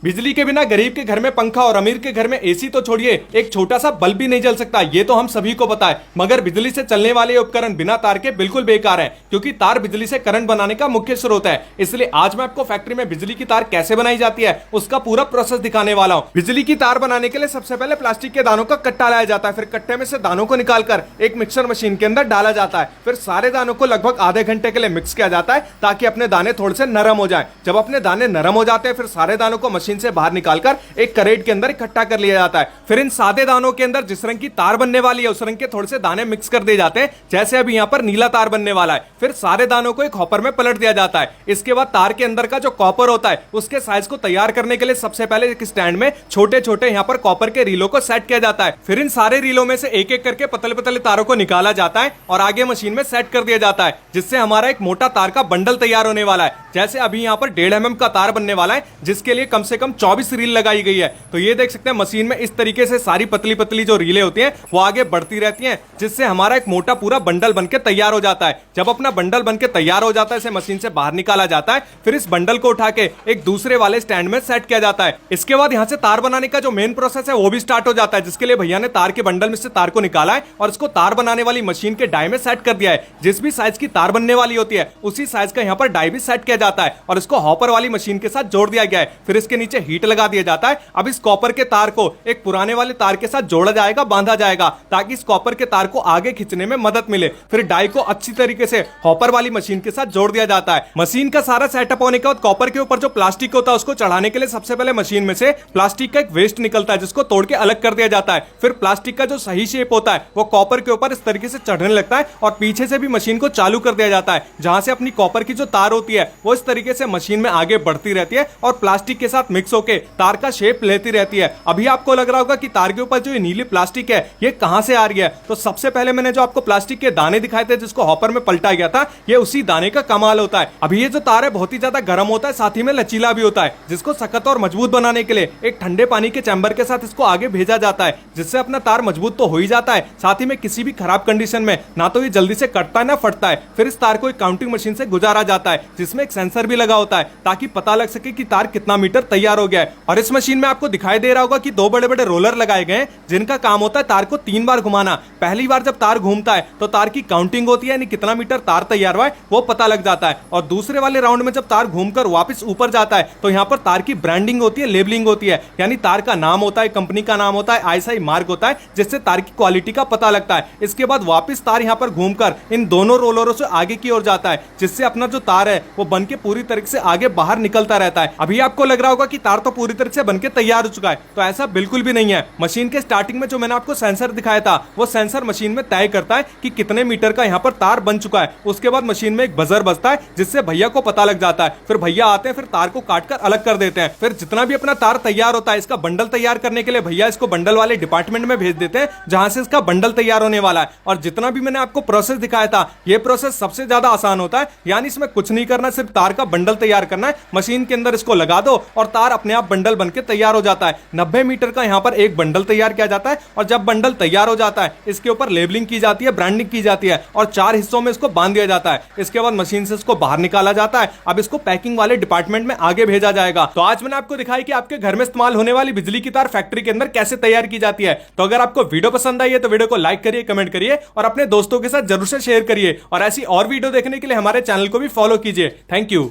बिजली के बिना गरीब के घर में पंखा और अमीर के घर में एसी तो छोड़िए, एक छोटा सा बल्ब भी नहीं जल सकता। ये तो हम सभी को पता है। मगर बिजली से चलने वाले उपकरण बिना तार के बिल्कुल बेकार हैं, क्योंकि तार बिजली से करंट बनाने का मुख्य स्रोत है। इसलिए आज मैं आपको फैक्ट्री में बिजली की तार कैसे बनाई जाती है उसका पूरा प्रोसेस दिखाने वाला हूं। बिजली की तार बनाने के लिए सबसे पहले प्लास्टिक के दानों का कट्टा लाया जाता है। फिर कट्टे में से दानों को निकालकर एक मिक्सर मशीन के अंदर डाला जाता है। फिर सारे दानों को लगभग आधे घंटे के लिए मिक्स किया जाता है, ताकि अपने दाने थोड़े से नरम हो जाए। जब अपने दाने नरम हो जाते हैं, फिर सारे दानों को मशीन से बाहर निकालकर एक करेट के अंदर इकट्ठा कर लिया जाता है। फिर इन सादे दानों के अंदर जिस रंग की तार बनने वाली है उस रंग के थोड़े से दाने मिक्स कर दिए जाते हैं। जैसे अभी यहां पर नीला तार बनने वाला है। फिर सारे दानों को एक हॉपर में पलट दिया जाता है। इसके बाद तार के अंदर का जो कॉपर होता है उसके साइज को तैयार करने के लिए सबसे पहले एक स्टैंड में छोटे छोटे यहां पर कॉपर के रीलों को सेट किया जाता है। फिर इन सारे रीलों में से एक एक करके पतले पतले तारों को निकाला जाता है और आगे मशीन में सेट कर दिया जाता है, जिससे हमारा एक मोटा तार का बंडल तैयार होने वाला है। जैसे अभी यहां पर 1.5 mm का तार बनने वाला है, जिसके लिए कम से कम 24 रील लगाई गई है। तो ये देख सकते हैं मशीन में इस तरीके से सारी पतली पतली जो रीलें होती हैं वो आगे बढ़ती रहती हैं, जिससे हमारा एक मोटा पूरा बंडल बनके तैयार हो जाता है। जब अपना बंडल बनके तैयार हो जाता है, इसे मशीन से बाहर निकाला जाता है। फिर इस बंडल को उठा के एक दूसरे वाले स्टैंड में सेट किया जाता है। इसके बाद यहां से तार बनाने का जो मेन प्रोसेस है वो भी स्टार्ट हो जाता है, जिसके लिए भैया ने तार के बंडल में से तार को निकाला है और इसको तार बनाने वाली मशीन के डाई में सेट कर दिया है। जिस भी साइज की तार बनने वाली होती है उसी साइज का यहां पर डाई भी सेट किया जाता है और इसको हॉपर वाली मशीन के साथ जोड़ दिया गया है। फिर इसके नीचे हीट लगा दिया जाता है। अब इस कॉपर के तार को एक पुराने वाले तार के साथ जोड़ा जाएगा, बांधा जाएगा, ताकि इस कॉपर के तार को आगे खींचने में मदद मिले। फिर डाई को अच्छी तरीके से हॉपर वाली मशीन के साथ जोड़ दिया जाता है। मशीन का सारा सेटअप होने के बाद कॉपर के ऊपर जो प्लास्टिक होता है उसको चढ़ाने के लिए सबसे पहले मशीन में से प्लास्टिक का एक वेस्ट निकलता है, जिसको तोड़ के अलग कर दिया जाता है। फिर प्लास्टिक का जो सही शेप होता है वो कॉपर के ऊपर इस तरीके से चढ़ने लगता है और पीछे से भी मशीन को चालू कर दिया जाता है, जहां से अपनी कॉपर की जो तार होती है वो इस तरीके से मशीन में आगे बढ़ती रहती है और प्लास्टिक के साथ मिक्स होकर तार का शेप लेती रहती है। अभी आपको लग रहा होगा कि तार के ऊपर जो ये नीली प्लास्टिक है ये कहां से आ रही है। तो सबसे पहले मैंने जो आपको प्लास्टिक के दाने दिखाए थे जिसको हॉपर में पलटा गया था, ये उसी दाने का कमाल होता है। अभी ये जो तार है बहुत ही ज्यादा गर्म होता है, साथ ही में लचीला भी होता है, जिसको सख्त और मजबूत बनाने के लिए एक ठंडे पानी के चैम्बर के साथ इसको आगे भेजा जाता है, जिससे अपना तार मजबूत तो हो ही जाता है, साथ ही में किसी भी खराब कंडीशन में ना तो ये जल्दी से कटता है ना फटता है। फिर इस तार को एक काउंटिंग मशीन से गुजारा जाता है, जिसमें एक सेंसर भी लगा होता है, ताकि पता लग सके कि तार कितना मीटर तैयार हो गया है। और इस मशीन में आपको दिखाई दे रहा होगा कि 2 बड़े बड़े रोलर लगाए गए हैं, जिनका काम होता है तार को 3 बार घुमाना। पहली बार जब तार घूमता है तो तार की काउंटिंग होती है, यानी कितना मीटर तार तैयार हुआ है वो पता लग जाता है। और दूसरे वाले राउंड में जब तार घूमकर वापस ऊपर जाता है तो यहाँ पर तार की ब्रांडिंग होती है, लेबलिंग होती है, यानी तार का नाम होता है, कंपनी का नाम होता है, आईएसआई मार्क होता है, जिससे तार की क्वालिटी का पता लगता है। इसके बाद वापस तार यहाँ पर घूमकर इन दोनों रोलरों से आगे की ओर जाता है, जिससे अपना जो तार है वो बनके पूरी तरीके से आगे बाहर निकलता रहता है। अभी आपको लग रहा होगा कि तार तो पूरी तरह से बनके तैयार हो चुका है, तो ऐसा बिल्कुल भी नहीं है। मशीन के स्टार्टिंग में जो मैंने आपको सेंसर दिखाया था वो सेंसर मशीन में तय करता है कि कितने मीटर का यहाँ पर तार बन चुका है। उसके बाद मशीन में एक बजर बजता है, जिससे भैया को पता लग जाता है। फिर भैया आते हैं, फिर तार को काटकर अलग कर देते हैं। फिर जितना भी अपना तार तैयार होता है, इसका बंडल तैयार करने के लिए भैया इसको बंडल वाले डिपार्टमेंट में भेज देते हैं, जहां से इसका बंडल तैयार होने वाला है। और जितना भी मैंने आपको प्रोसेस दिखाया था ये प्रोसेस सबसे ज्यादा आसान होता है, यानी इसमें कुछ नहीं करना, सिर्फ तार का बंडल तैयार करना है। मशीन के अंदर इसको लगा दो और तार अपने आप बंडल बनके तैयार हो जाता है। 90 मीटर का यहाँ पर एक बंडल तैयार किया जाता है और जब बंडल तैयार हो जाता है इसके ऊपर लेबलिंग की जाती है, ब्रांडिंग की जाती है और 4 हिस्सों में इसको बांध दिया जाता है। इसके बाद मशीन से इसको बाहर निकाला जाता है। अब इसको पैकिंग वाले डिपार्टमेंट में आगे भेजा जाएगा। तो आज मैंने आपको दिखाई कि आपके घर में इस्तेमाल होने वाली बिजली की तार फैक्ट्री के अंदर कैसे तैयार की जाती है। तो अगर आपको वीडियो पसंद आई है तो वीडियो को लाइक करिए, कमेंट करिए और अपने दोस्तों के साथ जरूर से शेयर करिए। और ऐसी और वीडियो देखने के लिए हमारे चैनल को भी फॉलो कीजिए। Thank you.